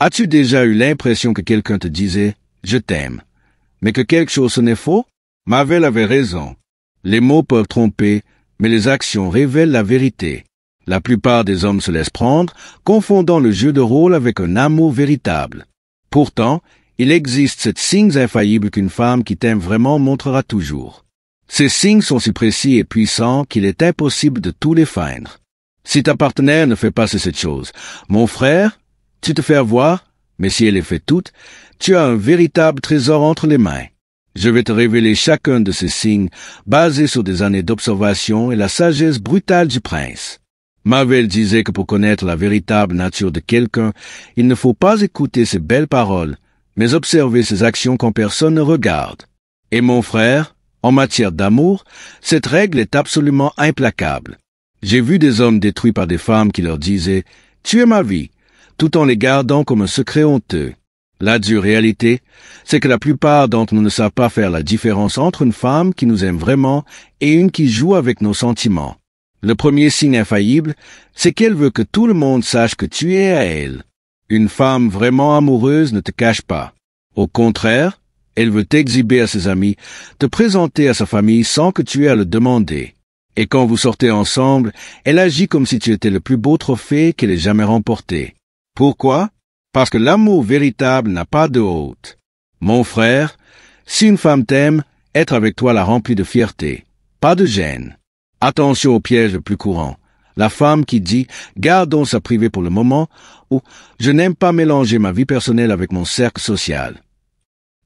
As-tu déjà eu l'impression que quelqu'un te disait « je t'aime », mais que quelque chose sonnait faux? Mavel avait raison. Les mots peuvent tromper, mais les actions révèlent la vérité. La plupart des hommes se laissent prendre, confondant le jeu de rôle avec un amour véritable. Pourtant, il existe 7 signes infaillibles qu'une femme qui t'aime vraiment montrera toujours. Ces signes sont si précis et puissants qu'il est impossible de tous les feindre. Si ta partenaire ne fait pas cette chose, mon frère, tu te fais avoir, mais si elle les fait toutes, tu as un véritable trésor entre les mains. Je vais te révéler chacun de ces signes, basés sur des années d'observation et la sagesse brutale du prince. Mavel disait que pour connaître la véritable nature de quelqu'un, il ne faut pas écouter ses belles paroles, mais observer ses actions quand personne ne regarde. Et mon frère, en matière d'amour, cette règle est absolument implacable. J'ai vu des hommes détruits par des femmes qui leur disaient « Tu es ma vie », tout en les gardant comme un secret honteux. La dure réalité, c'est que la plupart d'entre nous ne savent pas faire la différence entre une femme qui nous aime vraiment et une qui joue avec nos sentiments. Le premier signe infaillible, c'est qu'elle veut que tout le monde sache que tu es à elle. Une femme vraiment amoureuse ne te cache pas. Au contraire, elle veut t'exhiber à ses amis, te présenter à sa famille sans que tu aies à le demander. Et quand vous sortez ensemble, elle agit comme si tu étais le plus beau trophée qu'elle ait jamais remporté. Pourquoi? Parce que l'amour véritable n'a pas de honte. Mon frère, si une femme t'aime, être avec toi la remplit de fierté, pas de gêne. Attention au piège le plus courant. La femme qui dit « gardons sa privée pour le moment » ou « je n'aime pas mélanger ma vie personnelle avec mon cercle social ».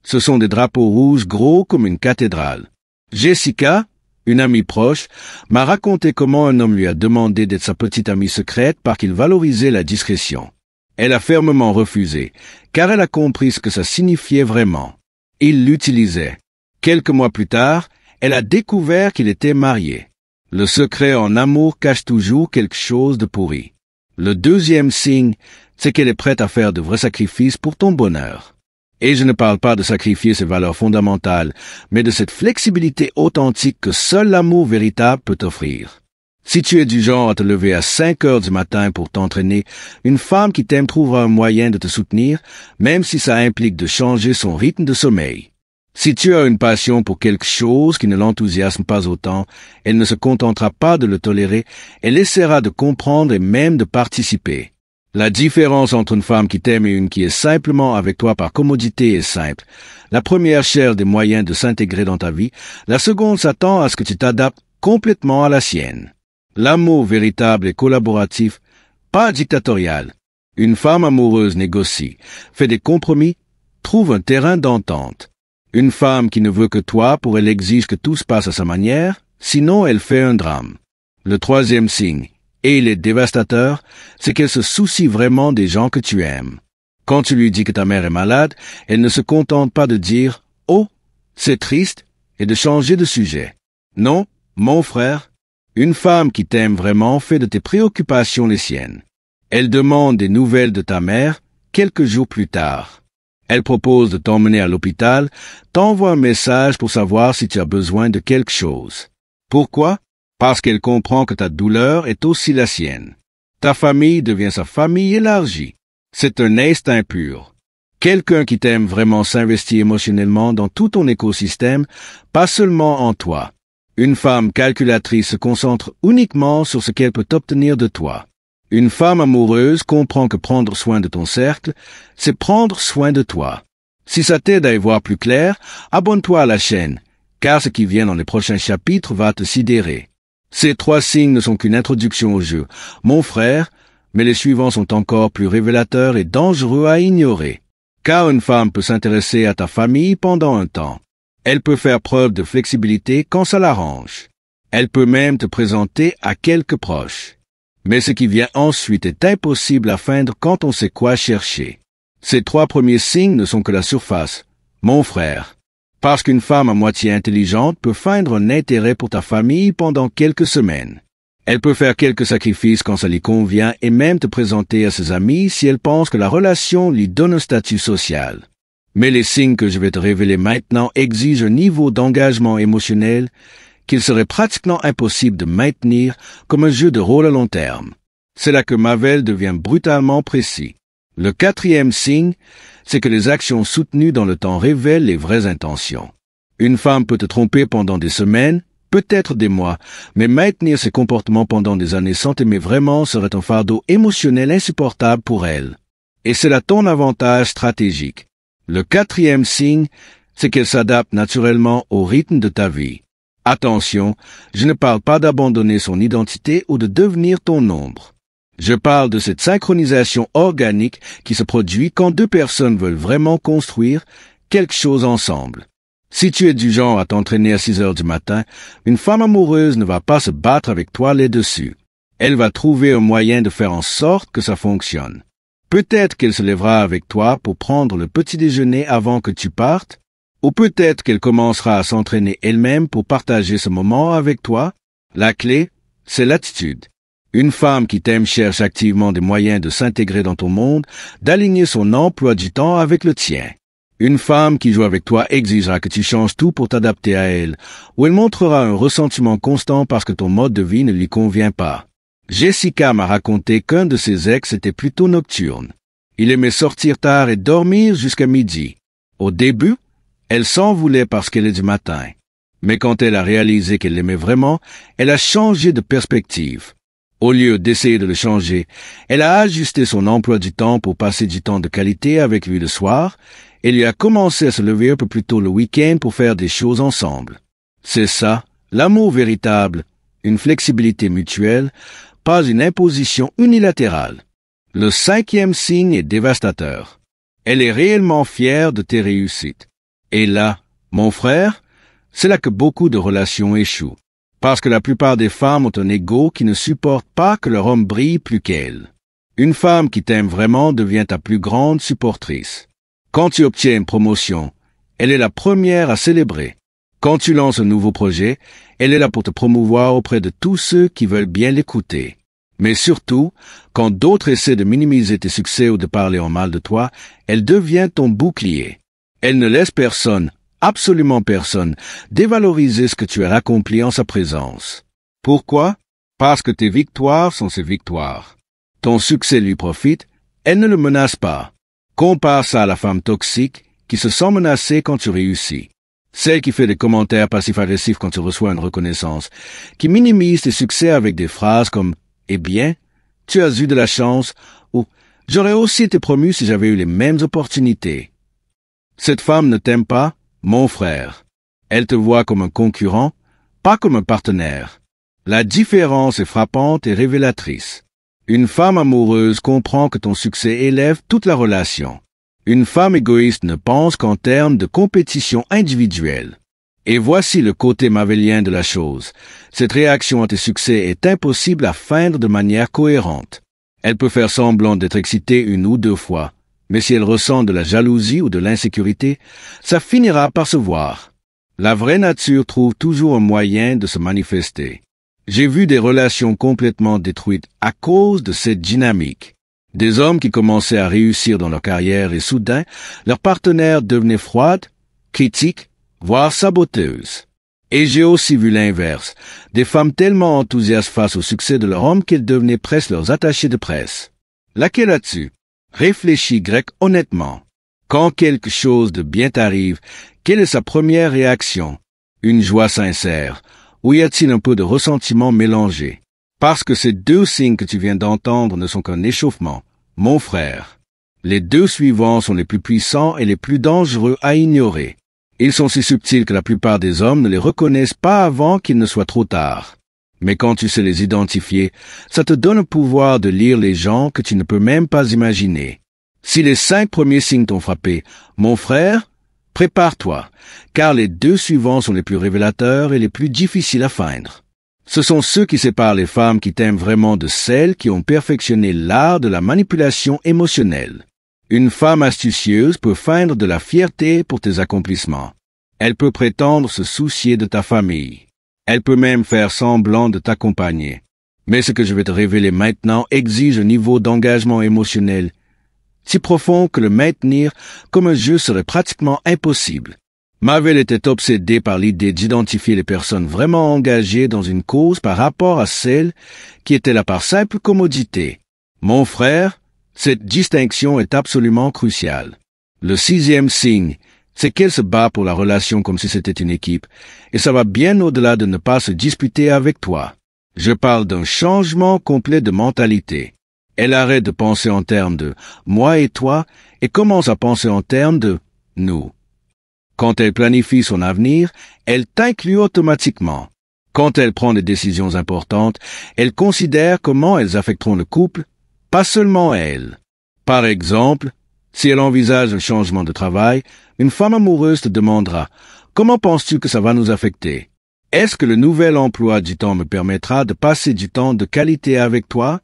Ce sont des drapeaux rouges gros comme une cathédrale. Jessica, une amie proche, m'a raconté comment un homme lui a demandé d'être sa petite amie secrète parce qu'il valorisait la discrétion. Elle a fermement refusé, car elle a compris ce que ça signifiait vraiment. Il l'utilisait. Quelques mois plus tard, elle a découvert qu'il était marié. Le secret en amour cache toujours quelque chose de pourri. Le deuxième signe, c'est qu'elle est prête à faire de vrais sacrifices pour ton bonheur. Et je ne parle pas de sacrifier ses valeurs fondamentales, mais de cette flexibilité authentique que seul l'amour véritable peut offrir. Si tu es du genre à te lever à 5 heures du matin pour t'entraîner, une femme qui t'aime trouvera un moyen de te soutenir, même si ça implique de changer son rythme de sommeil. Si tu as une passion pour quelque chose qui ne l'enthousiasme pas autant, elle ne se contentera pas de le tolérer, elle essaiera de comprendre et même de participer. La différence entre une femme qui t'aime et une qui est simplement avec toi par commodité est simple. La première cherche des moyens de s'intégrer dans ta vie, la seconde s'attend à ce que tu t'adaptes complètement à la sienne. L'amour véritable est collaboratif, pas dictatorial. Une femme amoureuse négocie, fait des compromis, trouve un terrain d'entente. Une femme qui ne veut que toi pour elle exige que tout se passe à sa manière, sinon elle fait un drame. Le troisième signe, et il est dévastateur, c'est qu'elle se soucie vraiment des gens que tu aimes. Quand tu lui dis que ta mère est malade, elle ne se contente pas de dire « Oh, c'est triste » et de changer de sujet. Non, mon frère, une femme qui t'aime vraiment fait de tes préoccupations les siennes. Elle demande des nouvelles de ta mère quelques jours plus tard. Elle propose de t'emmener à l'hôpital, t'envoie un message pour savoir si tu as besoin de quelque chose. Pourquoi? Parce qu'elle comprend que ta douleur est aussi la sienne. Ta famille devient sa famille élargie. C'est un instinct pur. Quelqu'un qui t'aime vraiment s'investit émotionnellement dans tout ton écosystème, pas seulement en toi. Une femme calculatrice se concentre uniquement sur ce qu'elle peut obtenir de toi. Une femme amoureuse comprend que prendre soin de ton cercle, c'est prendre soin de toi. Si ça t'aide à y voir plus clair, abonne-toi à la chaîne, car ce qui vient dans les prochains chapitres va te sidérer. Ces 3 signes ne sont qu'une introduction au jeu, mon frère, mais les suivants sont encore plus révélateurs et dangereux à ignorer. Car une femme peut s'intéresser à ta famille pendant un temps. Elle peut faire preuve de flexibilité quand ça l'arrange. Elle peut même te présenter à quelques proches. Mais ce qui vient ensuite est impossible à feindre quand on sait quoi chercher. Ces 3 premiers signes ne sont que la surface, mon frère. Parce qu'une femme à moitié intelligente peut feindre un intérêt pour ta famille pendant quelques semaines. Elle peut faire quelques sacrifices quand ça lui convient et même te présenter à ses amis si elle pense que la relation lui donne un statut social. Mais les signes que je vais te révéler maintenant exigent un niveau d'engagement émotionnel qu'il serait pratiquement impossible de maintenir comme un jeu de rôle à long terme. C'est là que Mavel devient brutalement précis. Le quatrième signe, c'est que les actions soutenues dans le temps révèlent les vraies intentions. Une femme peut te tromper pendant des semaines, peut-être des mois, mais maintenir ses comportements pendant des années sans t'aimer vraiment serait un fardeau émotionnel insupportable pour elle. Et c'est là ton avantage stratégique. Le quatrième signe, c'est qu'elle s'adapte naturellement au rythme de ta vie. Attention, je ne parle pas d'abandonner son identité ou de devenir ton ombre. Je parle de cette synchronisation organique qui se produit quand deux personnes veulent vraiment construire quelque chose ensemble. Si tu es du genre à t'entraîner à 6 heures du matin, une femme amoureuse ne va pas se battre avec toi là-dessus. Elle va trouver un moyen de faire en sorte que ça fonctionne. Peut-être qu'elle se lèvera avec toi pour prendre le petit déjeuner avant que tu partes, ou peut-être qu'elle commencera à s'entraîner elle-même pour partager ce moment avec toi. La clé, c'est l'attitude. Une femme qui t'aime cherche activement des moyens de s'intégrer dans ton monde, d'aligner son emploi du temps avec le tien. Une femme qui joue avec toi exigera que tu changes tout pour t'adapter à elle, ou elle montrera un ressentiment constant parce que ton mode de vie ne lui convient pas. Jessica m'a raconté qu'un de ses ex était plutôt nocturne. Il aimait sortir tard et dormir jusqu'à midi. Au début, elle s'en voulait parce qu'elle est du matin. Mais quand elle a réalisé qu'elle l'aimait vraiment, elle a changé de perspective. Au lieu d'essayer de le changer, elle a ajusté son emploi du temps pour passer du temps de qualité avec lui le soir, et lui a commencé à se lever un peu plus tôt le week-end pour faire des choses ensemble. C'est ça, l'amour véritable, une flexibilité mutuelle, pas une imposition unilatérale. Le cinquième signe est dévastateur. Elle est réellement fière de tes réussites. Et là, mon frère, c'est là que beaucoup de relations échouent. Parce que la plupart des femmes ont un ego qui ne supporte pas que leur homme brille plus qu'elle. Une femme qui t'aime vraiment devient ta plus grande supportrice. Quand tu obtiens une promotion, elle est la première à célébrer. Quand tu lances un nouveau projet, elle est là pour te promouvoir auprès de tous ceux qui veulent bien l'écouter. Mais surtout, quand d'autres essaient de minimiser tes succès ou de parler en mal de toi, elle devient ton bouclier. Elle ne laisse personne, absolument personne, dévaloriser ce que tu as accompli en sa présence. Pourquoi? Parce que tes victoires sont ses victoires. Ton succès lui profite, elle ne le menace pas. Compare ça à la femme toxique qui se sent menacée quand tu réussis. Celle qui fait des commentaires passifs-agressifs quand tu reçois une reconnaissance, qui minimise tes succès avec des phrases comme « Eh bien, tu as eu de la chance » ou « J'aurais aussi été promu si j'avais eu les mêmes opportunités ». Cette femme ne t'aime pas, mon frère. Elle te voit comme un concurrent, pas comme un partenaire. La différence est frappante et révélatrice. Une femme amoureuse comprend que ton succès élève toute la relation. Une femme égoïste ne pense qu'en termes de compétition individuelle. Et voici le côté machiavélien de la chose. Cette réaction à tes succès est impossible à feindre de manière cohérente. Elle peut faire semblant d'être excitée une ou deux fois, mais si elle ressent de la jalousie ou de l'insécurité, ça finira par se voir. La vraie nature trouve toujours un moyen de se manifester. J'ai vu des relations complètement détruites à cause de cette dynamique. Des hommes qui commençaient à réussir dans leur carrière et soudain, leur partenaire devenait froide, critique, voire saboteuse. Et j'ai aussi vu l'inverse, des femmes tellement enthousiastes face au succès de leur homme qu'elles devenaient presque leurs attachés de presse. Laquelle as-tu? Réfléchis grec honnêtement. Quand quelque chose de bien t'arrive, quelle est sa première réaction? Une joie sincère, ou y a-t-il un peu de ressentiment mélangé? Parce que ces deux signes que tu viens d'entendre ne sont qu'un échauffement, mon frère. Les deux suivants sont les plus puissants et les plus dangereux à ignorer. Ils sont si subtils que la plupart des hommes ne les reconnaissent pas avant qu'il ne soit trop tard. Mais quand tu sais les identifier, ça te donne un pouvoir de lire les gens que tu ne peux même pas imaginer. Si les 5 premiers signes t'ont frappé, mon frère, prépare-toi, car les 2 suivants sont les plus révélateurs et les plus difficiles à feindre. Ce sont ceux qui séparent les femmes qui t'aiment vraiment de celles qui ont perfectionné l'art de la manipulation émotionnelle. Une femme astucieuse peut feindre de la fierté pour tes accomplissements. Elle peut prétendre se soucier de ta famille. Elle peut même faire semblant de t'accompagner. Mais ce que je vais te révéler maintenant exige un niveau d'engagement émotionnel si profond que le maintenir comme un jeu serait pratiquement impossible. Machiavel était obsédé par l'idée d'identifier les personnes vraiment engagées dans une cause par rapport à celles qui étaient là par simple commodité. Mon frère, Cette distinction est absolument cruciale. Le 6e signe, c'est qu'elle se bat pour la relation comme si c'était une équipe, et ça va bien au-delà de ne pas se disputer avec toi. Je parle d'un changement complet de mentalité. Elle arrête de penser en termes de « moi et toi » et commence à penser en termes de « nous ». Quand elle planifie son avenir, elle t'inclut automatiquement. Quand elle prend des décisions importantes, elle considère comment elles affecteront le couple, pas seulement elle. Par exemple, si elle envisage un changement de travail, une femme amoureuse te demandera « Comment penses-tu que ça va nous affecter? Est-ce que le nouvel emploi du temps me permettra de passer du temps de qualité avec toi ?»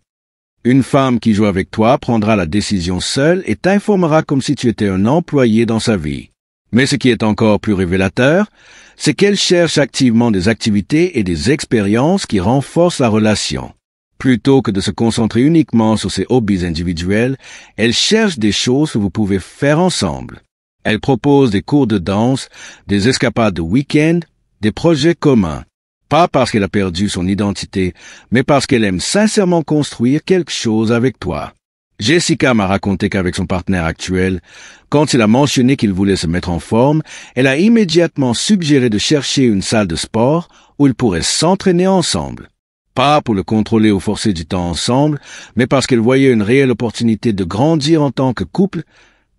Une femme qui joue avec toi prendra la décision seule et t'informera comme si tu étais un employé dans sa vie. Mais ce qui est encore plus révélateur, c'est qu'elle cherche activement des activités et des expériences qui renforcent la relation. Plutôt que de se concentrer uniquement sur ses hobbies individuels, elle cherche des choses que vous pouvez faire ensemble. Elle propose des cours de danse, des escapades de week-end, des projets communs. Pas parce qu'elle a perdu son identité, mais parce qu'elle aime sincèrement construire quelque chose avec toi. Jessica m'a raconté qu'avec son partenaire actuel, quand il a mentionné qu'il voulait se mettre en forme, elle a immédiatement suggéré de chercher une salle de sport où ils pourraient s'entraîner ensemble. Pas pour le contrôler ou forcer du temps ensemble, mais parce qu'elle voyait une réelle opportunité de grandir en tant que couple,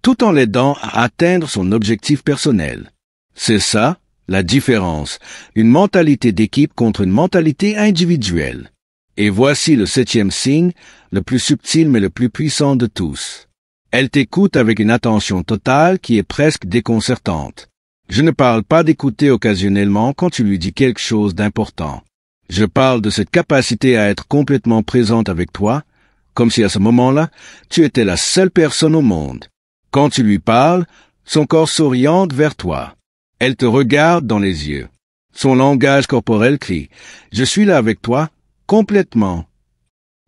tout en l'aidant à atteindre son objectif personnel. C'est ça, la différence, une mentalité d'équipe contre une mentalité individuelle. Et voici le 7e signe, le plus subtil mais le plus puissant de tous. Elle t'écoute avec une attention totale qui est presque déconcertante. Je ne parle pas d'écouter occasionnellement quand tu lui dis quelque chose d'important. Je parle de cette capacité à être complètement présente avec toi, comme si à ce moment-là, tu étais la seule personne au monde. Quand tu lui parles, son corps s'oriente vers toi. Elle te regarde dans les yeux. Son langage corporel crie « Je suis là avec toi ». Complètement.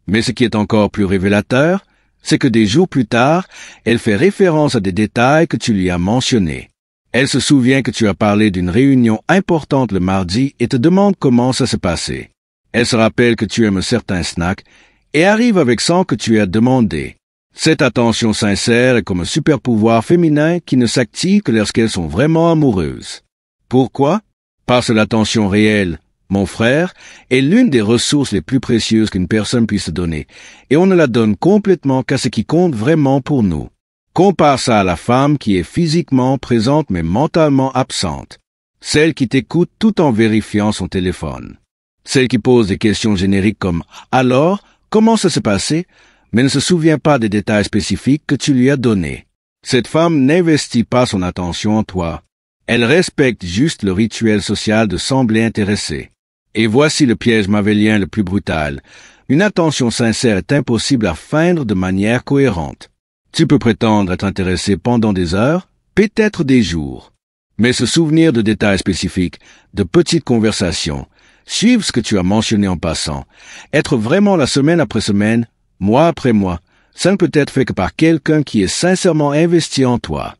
Mais ce qui est encore plus révélateur, c'est que des jours plus tard, elle fait référence à des détails que tu lui as mentionnés. Elle se souvient que tu as parlé d'une réunion importante le mardi et te demande comment ça s'est passé. Elle se rappelle que tu aimes un certain snack et arrive avec ça que tu as demandé. Cette attention sincère est comme un super pouvoir féminin qui ne s'active que lorsqu'elles sont vraiment amoureuses. Pourquoi? Parce que l'attention réelle, mon frère, est l'une des ressources les plus précieuses qu'une personne puisse donner, et on ne la donne complètement qu'à ce qui compte vraiment pour nous. Compare ça à la femme qui est physiquement présente mais mentalement absente. Celle qui t'écoute tout en vérifiant son téléphone. Celle qui pose des questions génériques comme « Alors, comment ça s'est passé ?» mais ne se souvient pas des détails spécifiques que tu lui as donnés. Cette femme n'investit pas son attention en toi. Elle respecte juste le rituel social de sembler intéressée. Et voici le piège machiavélien le plus brutal. Une attention sincère est impossible à feindre de manière cohérente. Tu peux prétendre être intéressé pendant des heures, peut-être des jours. Mais se souvenir de détails spécifiques, de petites conversations, suivre ce que tu as mentionné en passant, être vraiment là semaine après semaine, mois après mois, ça ne peut être fait que par quelqu'un qui est sincèrement investi en toi.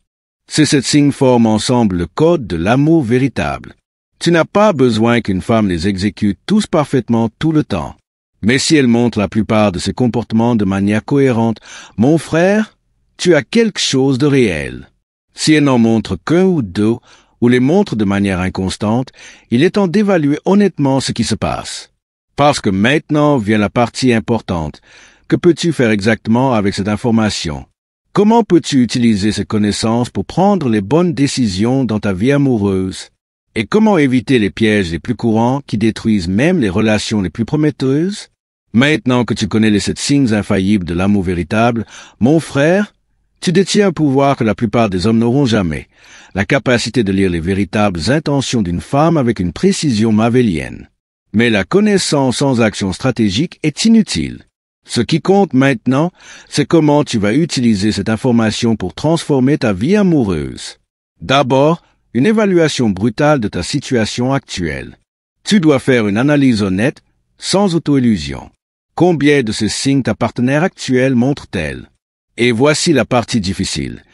Ces 7 signes forment ensemble le code de l'amour véritable. Tu n'as pas besoin qu'une femme les exécute tous parfaitement tout le temps. Mais si elle montre la plupart de ses comportements de manière cohérente, mon frère, tu as quelque chose de réel. Si elle n'en montre qu'un ou deux, ou les montre de manière inconstante, il est temps d'évaluer honnêtement ce qui se passe. Parce que maintenant vient la partie importante. Que peux-tu faire exactement avec cette information? Comment peux-tu utiliser ces connaissances pour prendre les bonnes décisions dans ta vie amoureuse? Et comment éviter les pièges les plus courants qui détruisent même les relations les plus prometteuses? Maintenant que tu connais les 7 signes infaillibles de l'amour véritable, mon frère, tu détiens un pouvoir que la plupart des hommes n'auront jamais, la capacité de lire les véritables intentions d'une femme avec une précision machiavélienne. Mais la connaissance sans action stratégique est inutile. Ce qui compte maintenant, c'est comment tu vas utiliser cette information pour transformer ta vie amoureuse. D'abord, une évaluation brutale de ta situation actuelle. Tu dois faire une analyse honnête, sans auto-illusion. Combien de ces signes ta partenaire actuelle montre-t-elle? Et voici la partie difficile.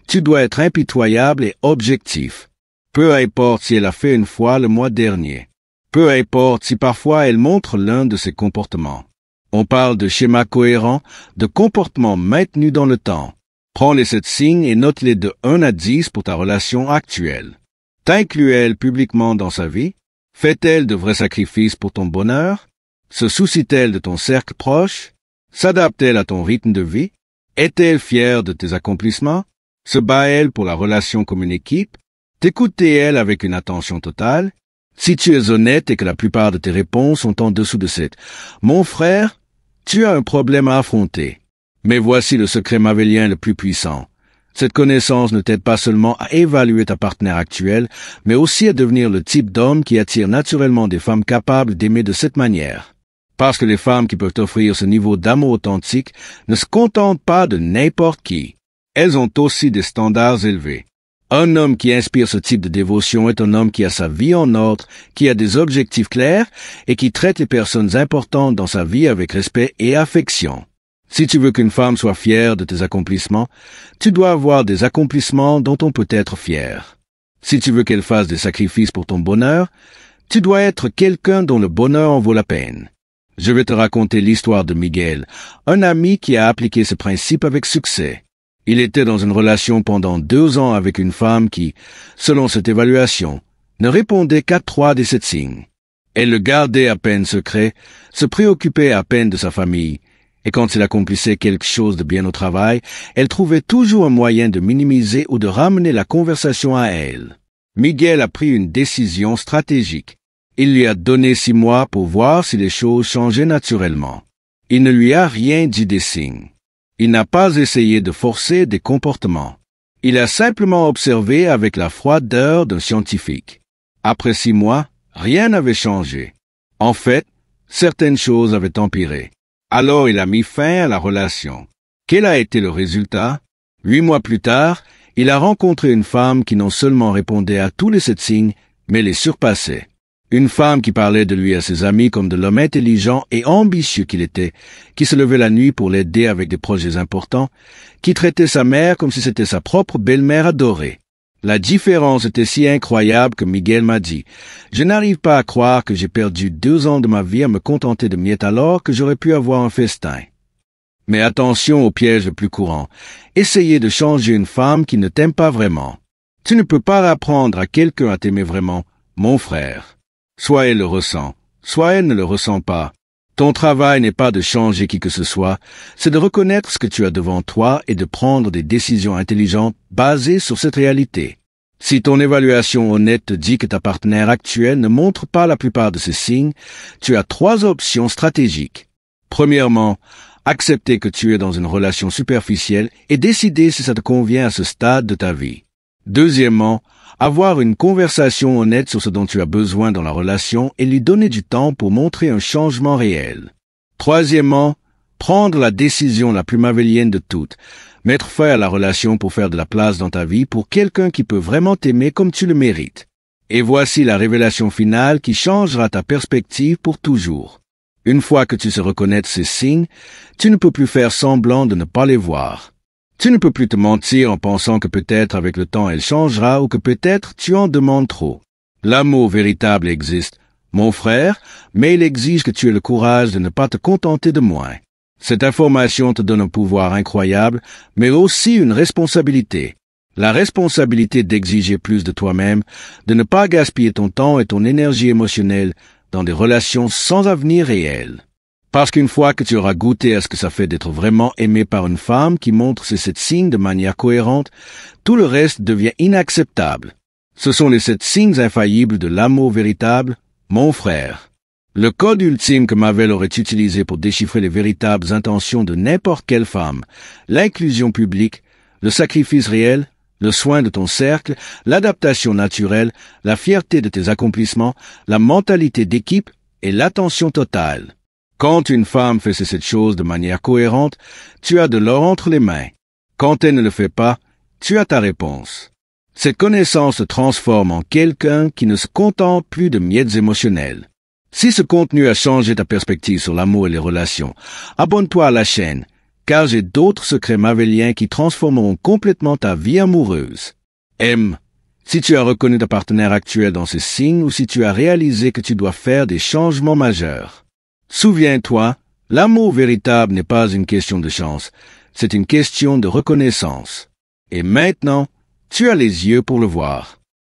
Tu dois être impitoyable et objectif. Peu importe si elle a fait une fois le mois dernier. Peu importe si parfois elle montre l'un de ses comportements. On parle de schémas cohérents, de comportements maintenus dans le temps. Prends les 7 signes et note-les de 1 à 10 pour ta relation actuelle. T'inclut-elle publiquement dans sa vie? Fait-elle de vrais sacrifices pour ton bonheur? Se soucie-t-elle de ton cercle proche? S'adapte-t-elle à ton rythme de vie? Est-elle fière de tes accomplissements? Se bat-elle pour la relation comme une équipe? T'écoute-t-elle avec une attention totale? Si tu es honnête et que la plupart de tes réponses sont en dessous de cette « Mon frère, tu as un problème à affronter. » Mais voici le secret mavelien le plus puissant. Cette connaissance ne t'aide pas seulement à évaluer ta partenaire actuelle, mais aussi à devenir le type d'homme qui attire naturellement des femmes capables d'aimer de cette manière. Parce que les femmes qui peuvent offrir ce niveau d'amour authentique ne se contentent pas de n'importe qui. Elles ont aussi des standards élevés. Un homme qui inspire ce type de dévotion est un homme qui a sa vie en ordre, qui a des objectifs clairs et qui traite les personnes importantes dans sa vie avec respect et affection. Si tu veux qu'une femme soit fière de tes accomplissements, tu dois avoir des accomplissements dont on peut être fier. Si tu veux qu'elle fasse des sacrifices pour ton bonheur, tu dois être quelqu'un dont le bonheur en vaut la peine. Je vais te raconter l'histoire de Miguel, un ami qui a appliqué ce principe avec succès. Il était dans une relation pendant 2 ans avec une femme qui, selon cette évaluation, ne répondait qu'à 3 des 7 signes. Elle le gardait à peine secret, se préoccupait à peine de sa famille, et quand il accomplissait quelque chose de bien au travail, elle trouvait toujours un moyen de minimiser ou de ramener la conversation à elle. Miguel a pris une décision stratégique. Il lui a donné 6 mois pour voir si les choses changeaient naturellement. Il ne lui a rien dit des signes. Il n'a pas essayé de forcer des comportements. Il a simplement observé avec la froideur d'un scientifique. Après 6 mois, rien n'avait changé. En fait, certaines choses avaient empiré. Alors il a mis fin à la relation. Quel a été le résultat? 8 mois plus tard, il a rencontré une femme qui non seulement répondait à tous les 7 signes, mais les surpassait. Une femme qui parlait de lui à ses amis comme de l'homme intelligent et ambitieux qu'il était, qui se levait la nuit pour l'aider avec des projets importants, qui traitait sa mère comme si c'était sa propre belle-mère adorée. La différence était si incroyable que Miguel m'a dit « Je n'arrive pas à croire que j'ai perdu 2 ans de ma vie à me contenter de miettes alors que j'aurais pu avoir un festin. » Mais attention au piège le plus courant. Essayez de changer une femme qui ne t'aime pas vraiment. Tu ne peux pas apprendre à quelqu'un à t'aimer vraiment, mon frère. Soit elle le ressent, soit elle ne le ressent pas. Ton travail n'est pas de changer qui que ce soit, c'est de reconnaître ce que tu as devant toi et de prendre des décisions intelligentes basées sur cette réalité. Si ton évaluation honnête te dit que ta partenaire actuelle ne montre pas la plupart de ces signes, tu as 3 options stratégiques. Premièrement, accepter que tu es dans une relation superficielle et décider si ça te convient à ce stade de ta vie. Deuxièmement, avoir une conversation honnête sur ce dont tu as besoin dans la relation et lui donner du temps pour montrer un changement réel. Troisièmement, prendre la décision la plus mavelienne de toutes, mettre fin à la relation pour faire de la place dans ta vie pour quelqu'un qui peut vraiment t'aimer comme tu le mérites. Et voici la révélation finale qui changera ta perspective pour toujours. Une fois que tu sais reconnaître ces signes, tu ne peux plus faire semblant de ne pas les voir. Tu ne peux plus te mentir en pensant que peut-être avec le temps elle changera ou que peut-être tu en demandes trop. L'amour véritable existe, mon frère, mais il exige que tu aies le courage de ne pas te contenter de moins. Cette information te donne un pouvoir incroyable, mais aussi une responsabilité. La responsabilité d'exiger plus de toi-même, de ne pas gaspiller ton temps et ton énergie émotionnelle dans des relations sans avenir réel. Parce qu'une fois que tu auras goûté à ce que ça fait d'être vraiment aimé par une femme qui montre ces 7 signes de manière cohérente, tout le reste devient inacceptable. Ce sont les 7 signes infaillibles de l'amour véritable, mon frère. Le code ultime que Mavel aurait utilisé pour déchiffrer les véritables intentions de n'importe quelle femme, l'inclusion publique, le sacrifice réel, le soin de ton cercle, l'adaptation naturelle, la fierté de tes accomplissements, la mentalité d'équipe et l'attention totale. Quand une femme fait ces 7 choses de manière cohérente, tu as de l'or entre les mains. Quand elle ne le fait pas, tu as ta réponse. Cette connaissance te transforme en quelqu'un qui ne se contente plus de miettes émotionnelles. Si ce contenu a changé ta perspective sur l'amour et les relations, abonne-toi à la chaîne, car j'ai d'autres secrets maveliens qui transformeront complètement ta vie amoureuse. Aime. Si tu as reconnu ta partenaire actuelle dans ces signes ou si tu as réalisé que tu dois faire des changements majeurs. Souviens-toi, L'amour véritable n'est pas une question de chance, c'est une question de reconnaissance. Et maintenant, tu as les yeux pour le voir.